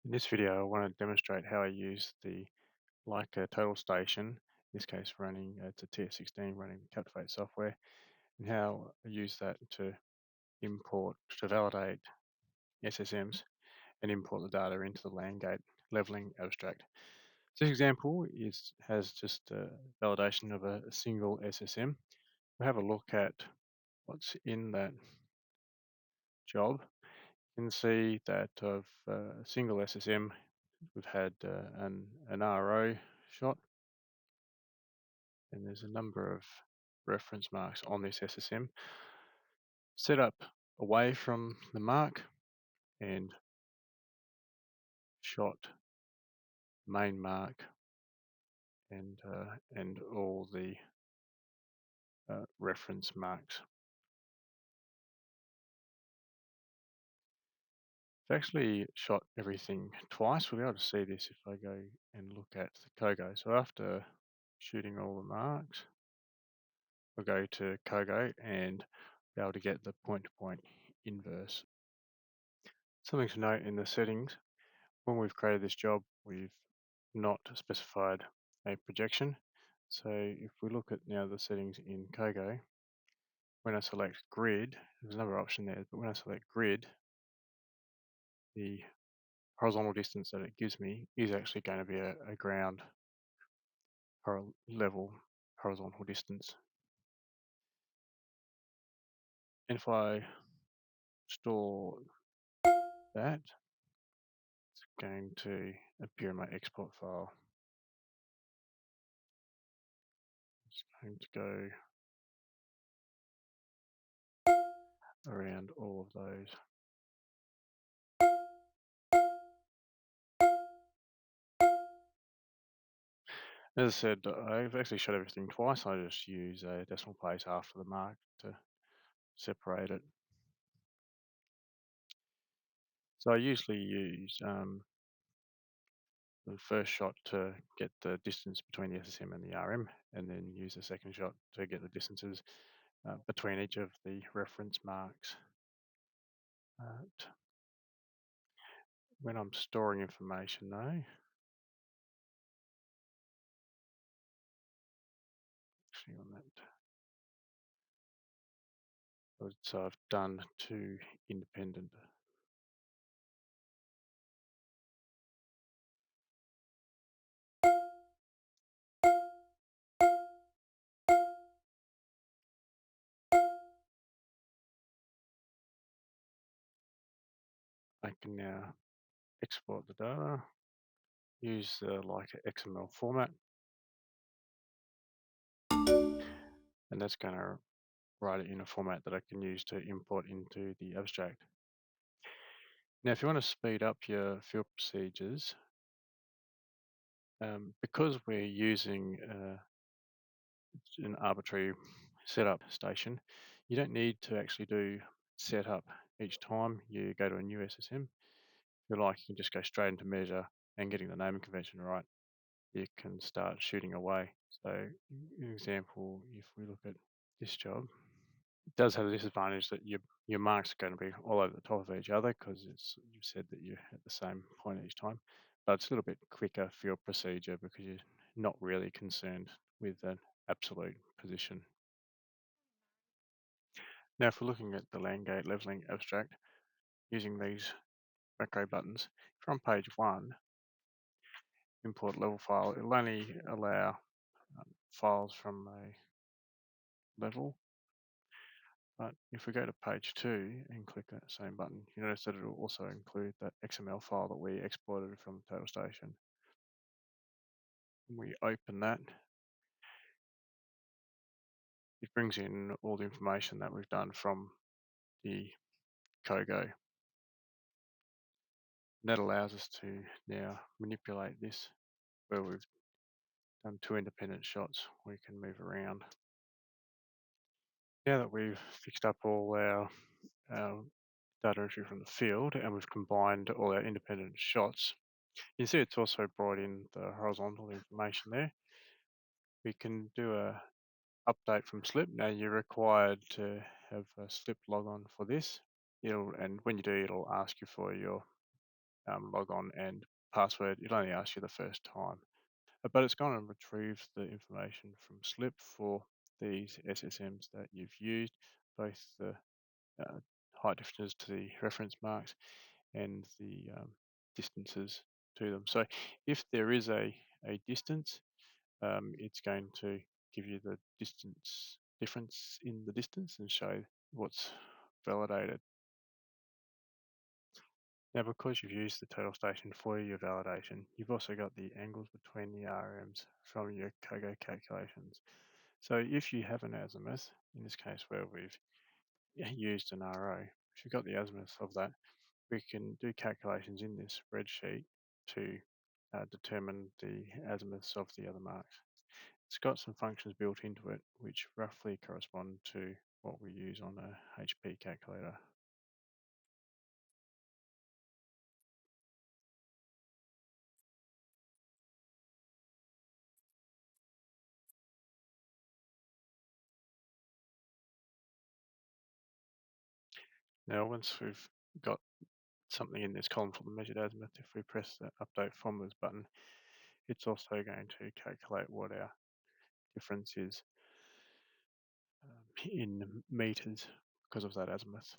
In this video, I want to demonstrate how I use the Leica Total Station, in this case running, it's a TS16 running Captivate software, and how I use that to validate SSMs and import the data into the Landgate Leveling Abstract. This example has just a validation of a single SSM. We'll have a look at what's in that job. You can see that of a single SSM, we've had an RO shot, and there's a number of reference marks on this SSM set up away from the mark and shot main mark and all the reference marks. I've actually shot everything twice. We'll be able to see this if I go and look at the COGO. So after shooting all the marks, I'll go to COGO and be able to get the point-to-point inverse. Something to note in the settings, when we've created this job, we've not specified a projection. So if we look at now the settings in COGO, when I select grid, there's another option there, but when I select grid, the horizontal distance that it gives me is actually going to be a ground level horizontal distance. And if I store that, it's going to appear in my export file. It's going to go around all of those. As I said, I've actually shot everything twice. I just use a decimal place after the mark to separate it. So I usually use the first shot to get the distance between the SSM and the RM, and then use the second shot to get the distances between each of the reference marks. When I'm storing information though, actually on that, so I've done two independent. I can now export the data, use the Leica XML format, and that's going to write it in a format that I can use to import into the abstract. Now, if you want to speed up your field procedures, because we're using an arbitrary setup station, you don't need to actually do setup each time you go to a new SSM. If you like, you can just go straight into measure and getting the naming convention right. You can start shooting away. So, an example, if we look at this job, it does have the disadvantage that your marks are going to be all over the top of each other because you've said that you're at the same point each time. But it's a little bit quicker for your procedure because you're not really concerned with an absolute position. Now, if we're looking at the Landgate Leveling Abstract using these macro buttons, if you're on page 1, import level file, it'll only allow files from a level. But if we go to page 2 and click that same button, you notice that it will also include that XML file that we exported from the Total Station. When we open that, it brings in all the information that we've done from the COGO. That allows us to now manipulate this where we've done two independent shots. We can move around. Now that we've fixed up all our data entry from the field and we've combined all our independent shots, you can see it's also brought in the horizontal information there. We can do a update from slip. Now you're required to have a slip logon for this. And when you do, it'll ask you for your log on and password. It'll only ask you the first time. But it's going to retrieve the information from SLIP for these SSMs that you've used, both the height differences to the reference marks and the distances to them. So if there is a distance, it's going to give you the difference in the distance and show what's validated. Now, because you've used the total station for your validation, you've also got the angles between the RMs from your COGO calculations. So if you have an azimuth, in this case where we've used an RO, if you've got the azimuth of that, we can do calculations in this spreadsheet to determine the azimuths of the other marks. It's got some functions built into it which roughly correspond to what we use on a HP calculator. Now, once we've got something in this column for the measured azimuth, if we press the update formulas button, it's also going to calculate what our difference is in meters because of that azimuth.